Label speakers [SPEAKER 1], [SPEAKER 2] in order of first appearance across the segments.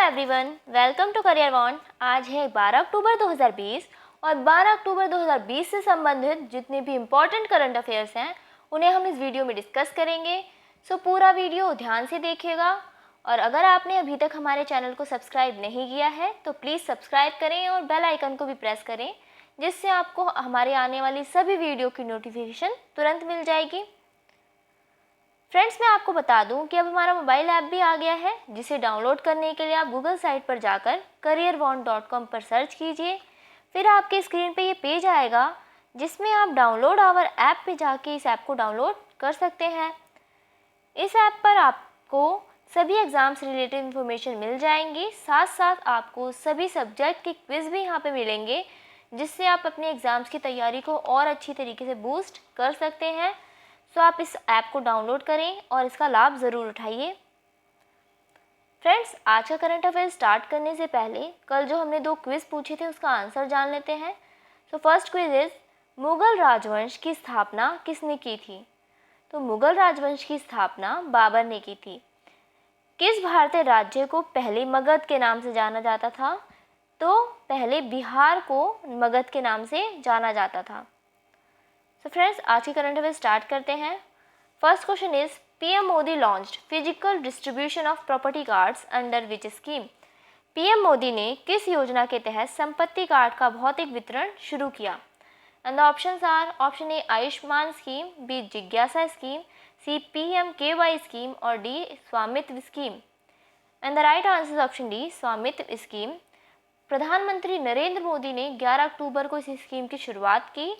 [SPEAKER 1] Everyone, welcome to career want. आज है 12 अक्टूबर 2020 और 12 अक्टूबर 2020 से संबंधित जितने भी इम्पोर्टेंट करंट अफेयर्स हैं उन्हें हम इस वीडियो में डिस्कस करेंगे। सो पूरा वीडियो ध्यान से देखिएगा और अगर आपने अभी तक हमारे चैनल को सब्सक्राइब नहीं किया है तो प्लीज़ सब्सक्राइब करें और बेल आइकन को भी प्रेस करें, जिससे आपको हमारे आने वाली सभी वीडियो की नोटिफिकेशन तुरंत मिल जाएगी। फ्रेंड्स, मैं आपको बता दूं कि अब हमारा मोबाइल ऐप भी आ गया है, जिसे डाउनलोड करने के लिए आप गूगल साइट पर जाकर careerwand.com पर सर्च कीजिए। फिर आपके स्क्रीन पे ये पेज आएगा जिसमें आप डाउनलोड आवर ऐप पे जाके इस ऐप को डाउनलोड कर सकते हैं। इस ऐप पर आपको सभी एग्ज़ाम से रिलेटेड इन्फॉर्मेशन मिल जाएंगी, साथ साथ आपको सभी सब्जेक्ट के क्विज़ भी यहाँ पे मिलेंगे, जिससे आप अपने एग्ज़ाम्स की तैयारी को और अच्छी तरीके से बूस्ट कर सकते हैं। सो आप इस ऐप को डाउनलोड करें और इसका लाभ ज़रूर उठाइए। फ्रेंड्स, आज का करंट अफेयर स्टार्ट करने से पहले कल जो हमने 2 क्विज़ पूछे थे उसका आंसर जान लेते हैं। So first quiz is, Mughal राजवंश की स्थापना किसने की थी? तो मुग़ल राजवंश की स्थापना बाबर ने की थी। किस भारतीय राज्य को पहले मगध के नाम से जाना जाता था? तो पहले बिहार को मगध के नाम से जाना जाता था। सो फ्रेंड्स, आज की करंट अफेयर स्टार्ट करते हैं। First question is, PM Modi launched physical distribution of property cards under which scheme? PM Modi ने किस योजना के तहत संपत्ति कार्ड का भौतिक वितरण शुरू किया? And the options are, option A Ayushman scheme, B जिज्ञासा स्कीम, सी PMKY स्कीम और D Swamitva scheme. And the right answer is option D, Swamitva scheme. प्रधानमंत्री नरेंद्र मोदी ने 11 अक्टूबर को इस स्कीम की शुरुआत की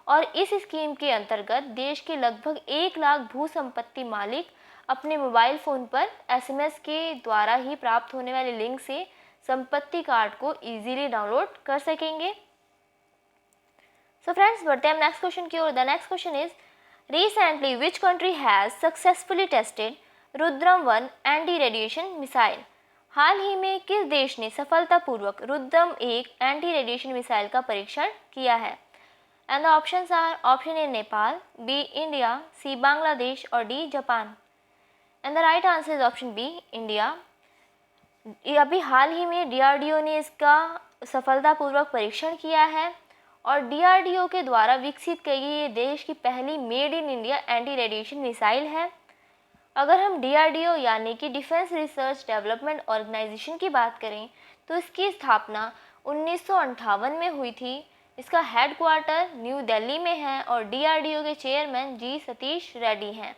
[SPEAKER 1] और इस स्कीम के अंतर्गत देश के लगभग 1 लाख भू संपत्ति मालिक अपने मोबाइल फ़ोन पर SMS के द्वारा ही प्राप्त होने वाले लिंक से संपत्ति कार्ड को इजीली डाउनलोड कर सकेंगे। सो फ्रेंड्स, बढ़ते हैं नेक्स्ट क्वेश्चन की ओर। The next question is, recently which country has successfully tested Rudram 1 anti radiation missile? हाल ही में किस देश ने सफलतापूर्वक रुद्रम 1 एंटी रेडिएशन मिसाइल का परीक्षण किया है? And the options are, option A Nepal, B India, C Bangladesh और D Japan. And the right answer is option B, India. अभी हाल ही में DRDO ने इसका सफलतापूर्वक परीक्षण किया है और DRDO के द्वारा विकसित की गई ये देश की पहली made in India anti radiation missile है। अगर हम DRDO यानी कि डिफेंस रिसर्च डेवलपमेंट ऑर्गेनाइजेशन की बात करें तो इसकी स्थापना 1958 में हुई थी। इसका हेडक्वार्टर न्यू दिल्ली में है और DRDO के चेयरमैन जी सतीश रेड्डी हैं।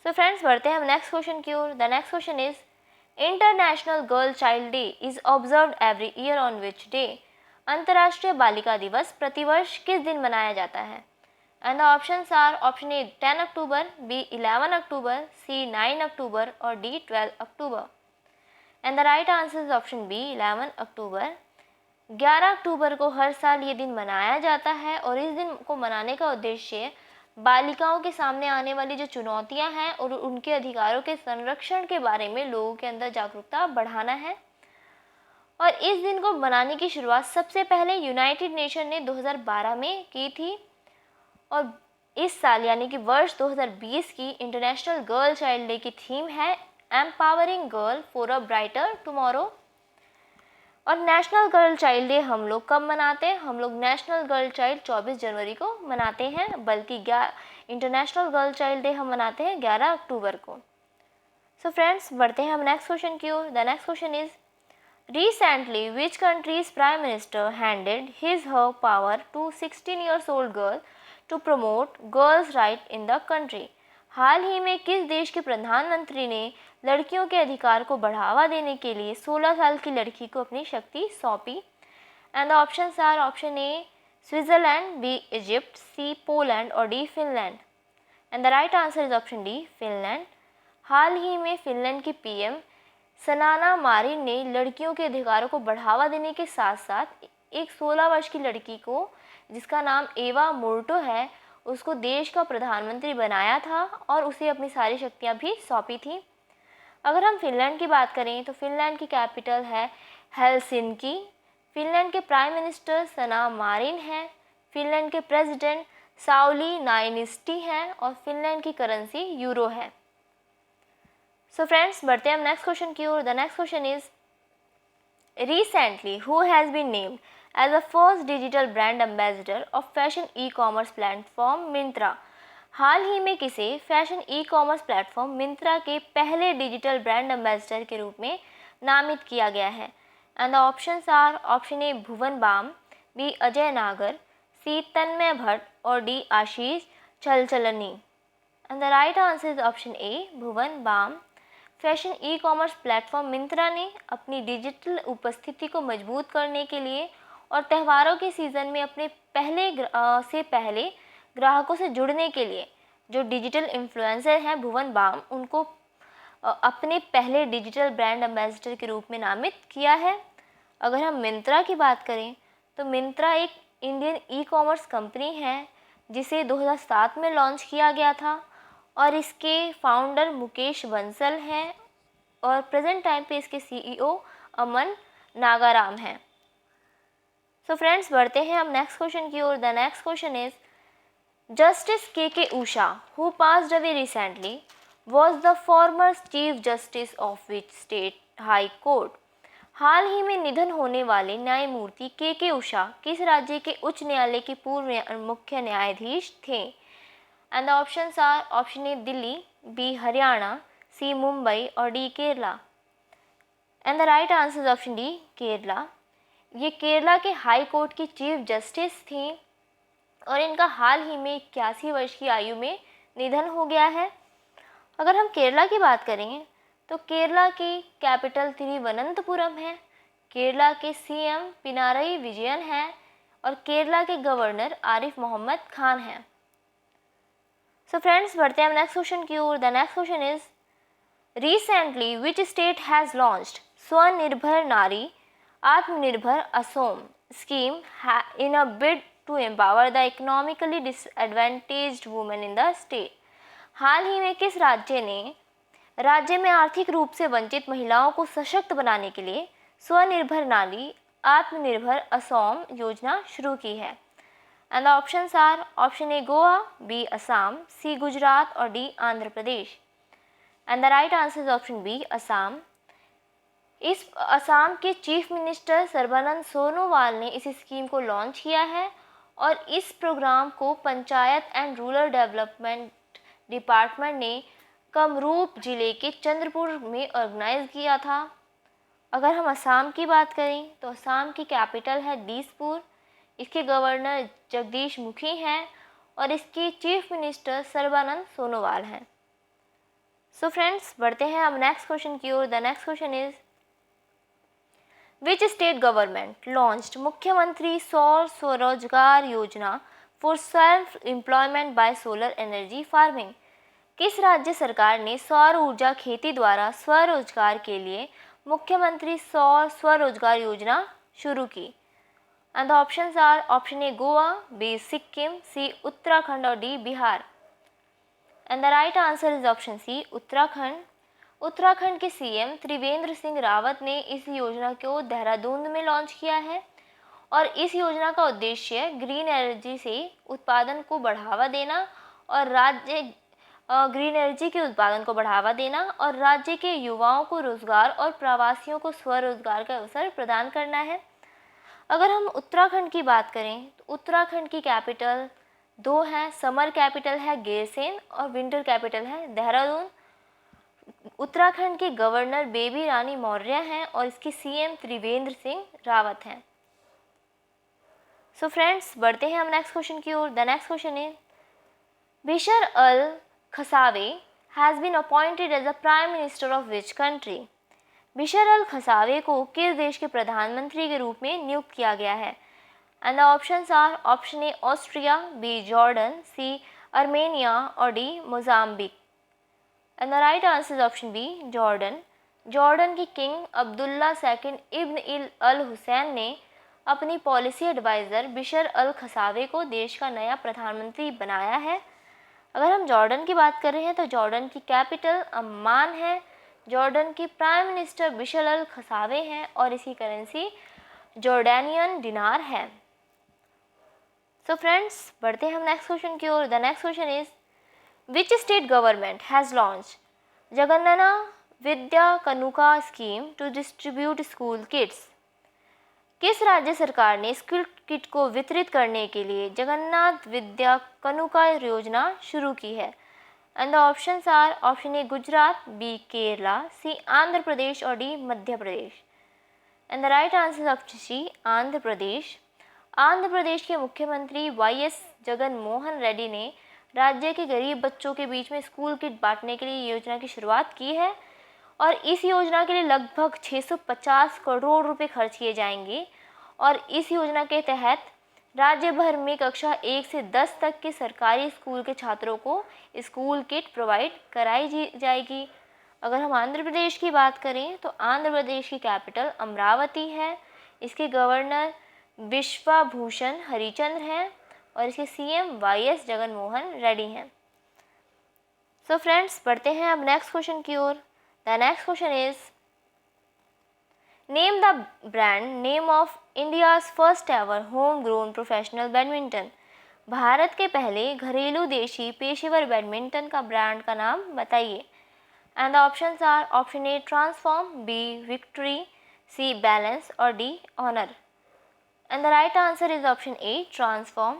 [SPEAKER 1] सो फ्रेंड्स, बढ़ते हैं हम नेक्स्ट क्वेश्चन की ओर। The next question is, international girl child day is observed every year on which day? अंतर्राष्ट्रीय बालिका दिवस प्रतिवर्ष किस दिन मनाया जाता है? And the options are, option A 10 October, B 11 October, C 9 October और D 12 October. And the right answer is option B, 11 October. 11 अक्टूबर को हर साल ये दिन मनाया जाता है और इस दिन को मनाने का उद्देश्य बालिकाओं के सामने आने वाली जो चुनौतियां हैं और उनके अधिकारों के संरक्षण के बारे में लोगों के अंदर जागरूकता बढ़ाना है। और इस दिन को मनाने की शुरुआत सबसे पहले यूनाइटेड नेशन ने 2012 में की थी और इस साल यानी कि वर्ष 2020 की इंटरनेशनल गर्ल चाइल्ड डे की थीम है empowering girl for a brighter tomorrow. और नेशनल गर्ल चाइल्ड डे हम लोग कब मनाते हैं? हम लोग नेशनल गर्ल चाइल्ड 24 जनवरी को मनाते हैं, बल्कि इंटरनेशनल गर्ल चाइल्ड डे हम मनाते हैं 11 अक्टूबर को। सो फ्रेंड्स, बढ़ते हैं हम नेक्स्ट क्वेश्चन की ओर। The next question is, recently which country's prime minister handed his her power to 16 years old girl to promote girls right in the country? हाल ही में किस देश के प्रधानमंत्री ने लड़कियों के अधिकार को बढ़ावा देने के लिए 16 साल की लड़की को अपनी शक्ति सौंपी? And the options are, option A Switzerland, B Egypt, C Poland और D Finland. And the right answer is option D, Finland. हाल ही में फिनलैंड की PM सनाना मारिन ने लड़कियों के अधिकारों को बढ़ावा देने के साथ साथ एक 16 वर्ष की लड़की को, जिसका नाम एवा मोर्टो है, उसको देश का प्रधानमंत्री बनाया था और उसे अपनी सारी शक्तियाँ भी सौंपी थी। अगर हम फिनलैंड की बात करें तो फिनलैंड की कैपिटल है हेलसिंकी। फिनलैंड के प्राइम मिनिस्टर सना मारिन हैं। फिनलैंड के प्रेसिडेंट साउली नाइनिस्टी हैं और फिनलैंड की करेंसी यूरो है। सो फ्रेंड्स, बढ़ते हैं हम नेक्स्ट क्वेश्चन की ओर। The next question is, Recently, who has been named as the first digital brand ambassador of fashion e-commerce platform Myntra? हाल ही में किसे फैशन ई-कॉमर्स प्लेटफॉर्म मिंत्रा के पहले डिजिटल ब्रांड एम्बेसडर के रूप में नामित किया गया है? And the options are option A Bhuvan Bam, B Ajay Nagar, C Tanmay Bhatt और D Ashish Chanchlani. And the right answer is option A Bhuvan Bam. Fashion e commerce platform Myntra ने अपनी डिजिटल उपस्थिति को मजबूत करने के लिए और त्योहारों के सीज़न में अपने पहले ग्राहकों से जुड़ने के लिए जो डिजिटल इन्फ्लुएंसर हैं भुवन बाम, उनको अपने पहले डिजिटल ब्रांड एम्बेसडर के रूप में नामित किया है। अगर हम मिंत्रा की बात करें तो मिंत्रा एक इंडियन ई कॉमर्स कंपनी है जिसे 2007 में लॉन्च किया गया था और इसके फाउंडर मुकेश बंसल हैं और प्रेजेंट टाइम पे इसके सीईओ अमन नागाराम हैं। सो फ्रेंड्स, बढ़ते हैं हम नेक्स्ट क्वेश्चन की ओर। The next question is justice K Usha who passed away recently was the former chief justice of which state high court? हाल ही में निधन होने वाले न्यायमूर्ति के उषा किस राज्य के उच्च न्यायालय के पूर्व मुख्य न्यायाधीश थे? And the options are option A Delhi, B Haryana, C Mumbai और D Kerala. And the right answer is option D Kerala. ये केरला के हाई कोर्ट की चीफ जस्टिस थी और इनका हाल ही में 81 वर्ष की आयु में निधन हो गया है। अगर हम केरला की बात करें तो केरला की कैपिटल तिरुवनंतपुरम है, केरला के सीएम पिनारई विजयन हैं और केरला के गवर्नर आरिफ मोहम्मद खान हैं। सो फ्रेंड्स, बढ़ते हैं हम नेक्स्ट क्वेश्चन की ओर। The next question is recently which state has launched Swanirbhar Nari Atmanirbhar Asom scheme in a bid to empower the economically disadvantaged women in the state? हाल ही में किस राज्य ने राज्य में आर्थिक रूप से वंचित महिलाओं को सशक्त बनाने के लिए स्वनिर्भर नारी आत्मनिर्भर असोम योजना शुरू की है? And the options are option A Goa, B Assam, C Gujarat और D Andhra Pradesh. And the right answer is option B Assam. इस असम के चीफ मिनिस्टर सर्बानंद सोनोवाल ने इस स्कीम को लॉन्च किया है और इस प्रोग्राम को panchayat and rural development department ने कामरूप जिले के चंद्रपुर में ऑर्गेनाइज किया था। अगर हम असम की बात करें तो असम की कैपिटल है दिसपुर, इसके गवर्नर जगदीश मुखी हैं और इसके चीफ मिनिस्टर सर्बानंद सोनोवाल हैं। सो फ्रेंड्स, बढ़ते हैं अब नेक्स्ट क्वेश्चन की ओर। The next question is which state government launched Mukhyamantri Saur Swarojgar Yojana for self employment by solar energy farming? किस राज्य सरकार ने सौर ऊर्जा खेती द्वारा स्वरोजगार के लिए मुख्यमंत्री सौर स्वरोजगार योजना शुरू की? And the options are option A Goa, B Sikkim, C Uttarakhand और D Bihar. And the right answer is option C Uttarakhand. Uttarakhand के सीएम त्रिवेंद्र सिंह रावत ने इस योजना को देहरादून में लॉन्च किया है और इस योजना का उद्देश्य ग्रीन एनर्जी से उत्पादन को बढ़ावा देना और ग्रीन एनर्जी के उत्पादन को बढ़ावा देना और राज्य के युवाओं को रोजगार और प्रवासियों को स्वरोजगार का अवसर प्रदान करना है। अगर हम उत्तराखंड की बात करें तो उत्तराखंड की कैपिटल दो हैं, समर कैपिटल है गैरसैंण और विंटर कैपिटल है देहरादून। उत्तराखंड के गवर्नर बेबी रानी मौर्य हैं और इसके सीएम त्रिवेंद्र सिंह रावत हैं। सो फ्रेंड्स, बढ़ते हैं हम नेक्स्ट क्वेश्चन की ओर। The next question is Bisher Al Khasawneh has been appointed as the prime minister of which country? Bisher Al Khasawneh को किस देश के प्रधानमंत्री के रूप में नियुक्त किया गया है? And the options are option A Austria, B Jordan, C Armenia और D Mozambique. And the right answer is option B Jordan. Jordan के king Abdullah second ibn Al Hussein ने अपनी पॉलिसी एडवाइज़र बिशर अल खसावे को देश का नया प्रधानमंत्री बनाया है। अगर हम जॉर्डन की बात कर रहे हैं तो जॉर्डन की कैपिटल अम्मान है, जॉर्डन की प्राइम मिनिस्टर बिशर अल खसावे हैं और इसकी करेंसी जॉर्डानियन दिनार है। सो फ्रेंड्स, बढ़ते हैं हम नेक्स्ट क्वेश्चन की ओर। The next question is which state government has launch Jagananna Vidya Kanuka scheme to distribute school kits? किस राज्य सरकार ने स्किल किट को वितरित करने के लिए जगन्नाथ विद्या कनुका योजना शुरू की है? And the options are option A Gujarat, B Kerala, C Andhra Pradesh और D Madhya Pradesh. And the right answer is option C Andhra Pradesh. Andhra Pradesh के मुख्यमंत्री वाई.एस. जगन मोहन रेड्डी ने राज्य के गरीब बच्चों के बीच में स्कूल किट बांटने के लिए योजना की शुरुआत की है और इस योजना के लिए लगभग 650 करोड़ रुपए खर्च किए जाएंगे और इस योजना के तहत राज्य भर में कक्षा 1 से 10 तक के सरकारी स्कूल के छात्रों को स्कूल किट प्रोवाइड कराई जाएगी। अगर हम आंध्र प्रदेश की बात करें तो आंध्र प्रदेश की कैपिटल अमरावती है, इसके गवर्नर विश्वभूषण हरिचंद्र हैं और इसके सीएम वाई.एस. जगन मोहन रेड्डी हैं। सो फ्रेंड्स, बढ़ते हैं अब नेक्स्ट क्वेश्चन की ओर। The next question is name the brand name of India's first ever home grown professional badminton. Bharat के पहले घरेलू देशी पेशेवर बैडमिंटन का ब्रांड का नाम बताइए। And the options are option A Transform, B Victory, C Balance और D Honour. And the right answer is option A Transform.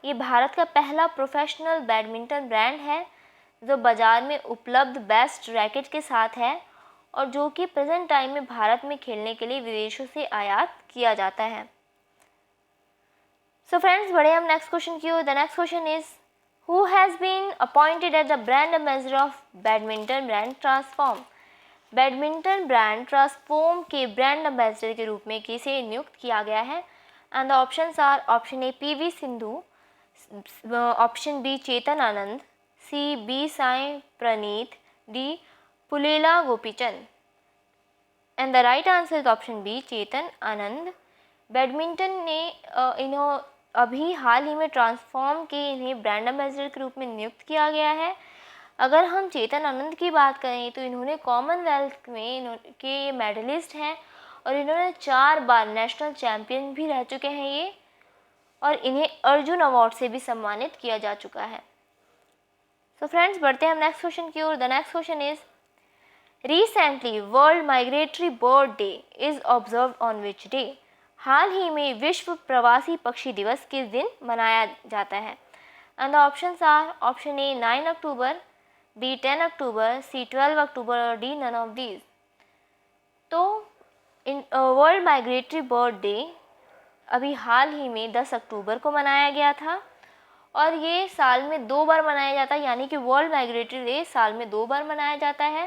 [SPEAKER 1] ये भारत का पहला प्रोफेशनल बैडमिंटन ब्रांड है जो बाजार में उपलब्ध बेस्ट रैकेट के साथ है और जो कि प्रेजेंट टाइम में भारत में खेलने के लिए विदेशों से आयात किया जाता है। सो फ्रेंड्स, बढ़े हम नेक्स्ट क्वेश्चन की ओर। The next question is who has been appointed as the brand ambassador of badminton brand Transform. Badminton brand Transform के ब्रांड एम्बेसडर के रूप में किसे नियुक्त किया गया है? And the options are option A P V. Sindhu, option B Chetan Anand, C B Sai Praneeth, D Pullela Gopichand. And the right answer is option B Chetan Anand. Badminton ने अभी हाल ही में ट्रांसफॉर्म के इन्हें ब्रांड एम्बेसडर के रूप में नियुक्त किया गया है। अगर हम चेतन आनंद की बात करें तो इन्होंने कॉमनवेल्थ में के मेडलिस्ट हैं और इन्होंने 4 बार नेशनल चैम्पियन भी रह चुके हैं ये, और इन्हें अर्जुन अवार्ड से भी सम्मानित किया जा चुका है। सो फ्रेंड्स, बढ़ते हैं हम नेक्स्ट क्वेश्चन की ओर। The next question is recently world migratory bird day is observed on which day. हाल ही में विश्व प्रवासी पक्षी दिवस किस दिन मनाया जाता है? And the options are option A 9 October, B 10 October, C 12 October और डी नन ऑफ दीज। तो वर्ल्ड माइग्रेटरी बर्ड डे अभी हाल ही में 10 अक्टूबर को मनाया गया था और ये साल में 2 बार मनाया जाता है, यानी कि वर्ल्ड माइग्रेटरी डे साल में 2 बार मनाया जाता है।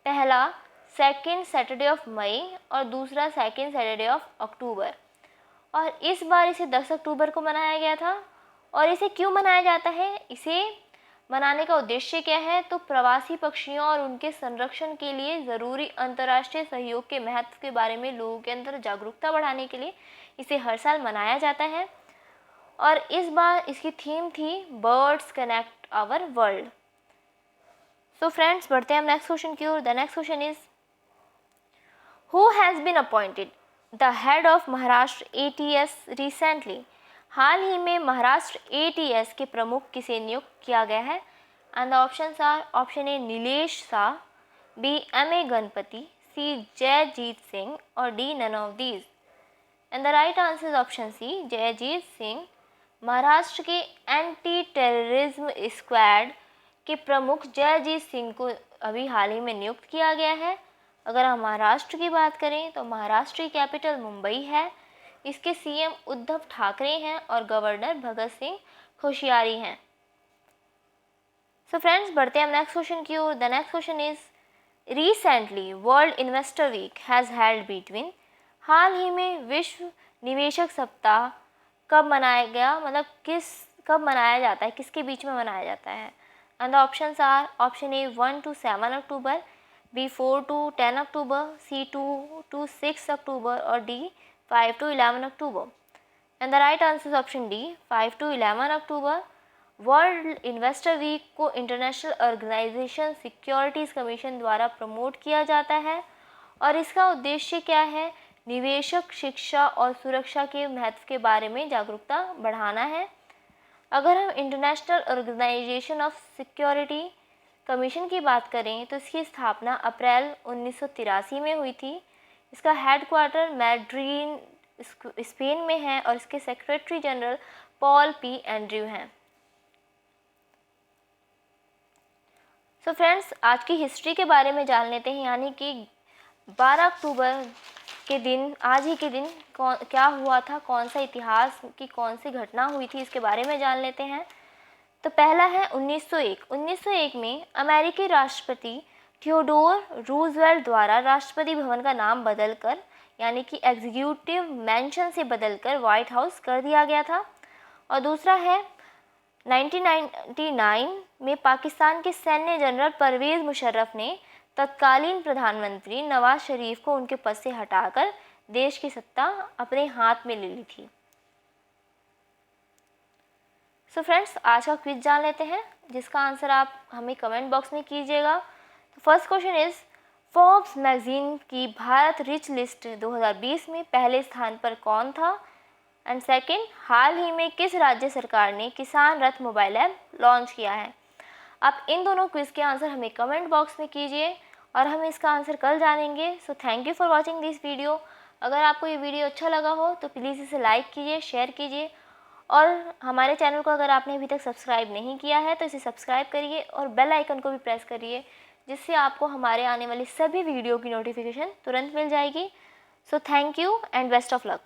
[SPEAKER 1] पहला सेकेंड सैटरडे ऑफ मई और दूसरा सेकेंड सैटरडे ऑफ अक्टूबर। और इस बार इसे 10 अक्टूबर को मनाया गया था। और इसे क्यों मनाया जाता है? इसे मनाने का उद्देश्य क्या है? तो प्रवासी पक्षियों और उनके संरक्षण के लिए ज़रूरी अंतर्राष्ट्रीय सहयोग के महत्व के बारे में लोगों के अंदर जागरूकता बढ़ाने के लिए इसे हर साल मनाया जाता है। और इस बार इसकी थीम थी birds connect our world. So friends, बढ़ते हैं हम नेक्स्ट क्वेश्चन की ओर। The next question is who has been appointed the head of Maharashtra ATS recently. हाल ही में महाराष्ट्र ATS के प्रमुख किसे नियुक्त किया गया है? And the options are option A Nilesh Shah, B MA Ganapati, C Jayjeet Singh और D none of these. And the right answer is option C Jayjeet Singh. Maharashtra के एंटी टेररिज्म स्क्वाड के प्रमुख जयजीत सिंह को अभी हाल ही में नियुक्त किया गया है। अगर हम महाराष्ट्र की बात करें तो महाराष्ट्र की कैपिटल मुंबई है, इसके CM उद्धव ठाकरे हैं और गवर्नर भगत सिंह कोश्यारी हैं। सो फ्रेंड्स, बढ़ते हैं हम नेक्स्ट क्वेश्चन की ओर। The next question is recently world investor week has held between. हाल ही में विश्व निवेशक सप्ताह कब मनाया गया, मतलब कब मनाया जाता है, किसके बीच में मनाया जाता है? And the options are option A 1 to 7 October, B 4 to 10 October, C 2 to 6 October और D 5 to 11 October. And the right answer is option D 5 to 11 October. World investor week को इंटरनेशनल ऑर्गेनाइजेशन सिक्योरिटीज़ कमीशन द्वारा promote किया जाता है और इसका उद्देश्य क्या है? निवेशक शिक्षा और सुरक्षा के महत्व के बारे में जागरूकता बढ़ाना है। अगर हम international organisation of security commission की बात करें तो इसकी स्थापना अप्रैल 1983 में हुई थी। इसका हेडक्वार्टर मैड्रिड स्पेन में है और इसके secretary general Paul P Andrew हैं। सो फ्रेंड्स, आज की हिस्ट्री के बारे में जान लेते हैं, यानी कि 12 अक्टूबर के दिन, आज ही के दिन क्या हुआ था, कौन सा इतिहास की कौन सी घटना हुई थी, इसके बारे में जान लेते हैं। तो पहला है 1901 में अमेरिकी राष्ट्रपति थियोडोर रूजवेल्ट द्वारा राष्ट्रपति भवन का नाम बदलकर, यानी कि एग्जीक्यूटिव मैंशन से बदलकर व्हाइट हाउस कर दिया गया था। और दूसरा है 1999 में पाकिस्तान के सैन्य जनरल परवेज़ मुशर्रफ ने तत्कालीन प्रधानमंत्री नवाज शरीफ को उनके पद से हटाकर देश की सत्ता अपने हाथ में ले ली थी। सो फ्रेंड्स, आज का क्विज जान लेते हैं, जिसका आंसर आप हमें कमेंट बॉक्स में कीजिएगा। तो first question is, Forbes magazine की भारत रिच लिस्ट 2020 में पहले स्थान पर कौन था? एंड सेकंड, हाल ही में किस राज्य सरकार ने किसान रथ मोबाइल ऐप लॉन्च किया है? आप इन दोनों क्विज के आंसर हमें कमेंट बॉक्स में कीजिए और हम इसका आंसर कल जानेंगे। So thank you for watching this video. अगर आपको ये वीडियो अच्छा लगा हो तो प्लीज़ इसे लाइक कीजिए, शेयर कीजिए, और हमारे चैनल को अगर आपने अभी तक सब्सक्राइब नहीं किया है तो इसे सब्सक्राइब करिए और बेल आइकन को भी प्रेस करिए, जिससे आपको हमारे आने वाली सभी वीडियो की नोटिफिकेशन तुरंत मिल जाएगी। So thank you and best of luck.